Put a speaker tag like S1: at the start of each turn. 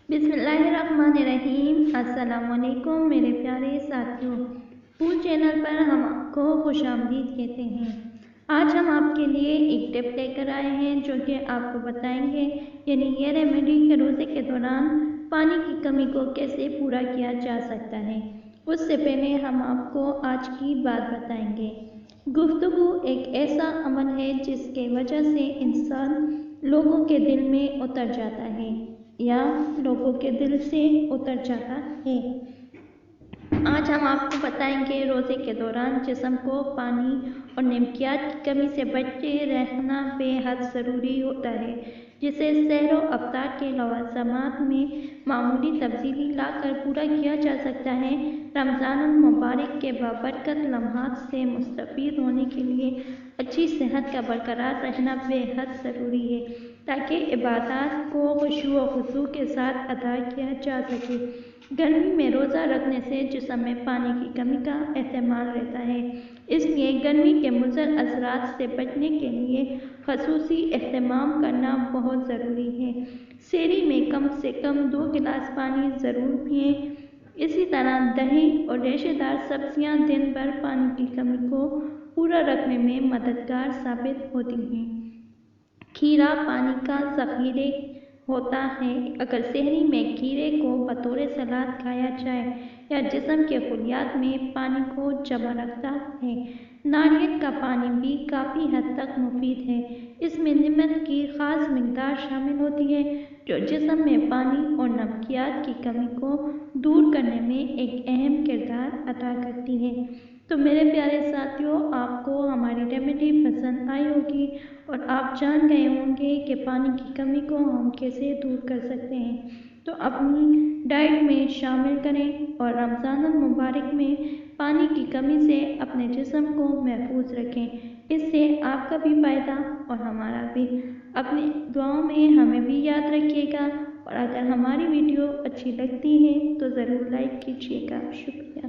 S1: बिस्मिल्लाहिर्रहमानिर्रहीम। अस्सलामुअलैकुम मेरे प्यारे साथियों, फूड चैनल पर हम आपको खुशामदीद कहते हैं। आज हम आपके लिए एक टिप लेकर आए हैं जो कि आपको बताएंगे, यानी ये रेमेडी के रोज़े के दौरान पानी की कमी को कैसे पूरा किया जा सकता है। उससे पहले हम आपको आज की बात बताएंगे। गुफ्तगू एक ऐसा अमल है जिसके वजह से इंसान लोगों के दिल में उतर जाता है या लोगों के दिल से उतर जाता है। आज हम आपको बताएंगे रोज़े के दौरान जिस्म को पानी और नमकियात की कमी से बचे रहना बेहद ज़रूरी होता है, जिसे सहर व अफ्तार के लवाज़मात में मामूली तब्दीली लाकर पूरा किया जा सकता है। रमज़ानुल मुबारक के बाबरकत लम्हात से मुस्तफ़ीद होने के लिए अच्छी सेहत का बरकरार रहना बेहद ज़रूरी है, ताकि इबादत को खुशू व खुशू के साथ अदा किया जा सके। गर्मी में रोज़ा रखने से जिस्म में पानी की कमी का एहतमाल रहता है, इसलिए गर्मी के मुज़र असरात से बचने के लिए ख़ुसूसी एहतमाम करना बहुत ज़रूरी है। सेहरी में कम से कम 2 गिलास पानी ज़रूर पिएँ। इसी तरह दही और रेशेदार सब्जियां दिन भर पानी की कमी को पूरा रखने में मददगार साबित होती हैं। खीरा पानी का ज़ख़ीरा होता है। अगर सेहरी में खीरे को बतौर सलाद खाया जाए या जिस्म के खुलियात में पानी को जमा रखता है। नारियल का पानी भी काफ़ी हद तक मुफीद है। इसमें नमक की ख़ास मिक़दार शामिल होती है जो जिस्म में पानी और नमकियात की कमी को दूर करने में एक अहम किरदार अदा करती है। तो मेरे प्यारे साथियों, आपको हमारी रेमेडी पसंद आई होगी और आप जान गए होंगे कि पानी की कमी को हम कैसे दूर कर सकते हैं। तो अपनी डाइट में शामिल करें और रमज़ानुल मुबारक में पानी की कमी से अपने जिस्म को महफूज रखें। इससे आपका भी फ़ायदा और हमारा भी। अपनी दुआओं में हमें भी याद रखिएगा और अगर हमारी वीडियो अच्छी लगती है तो ज़रूर लाइक कीजिएगा। शुक्रिया।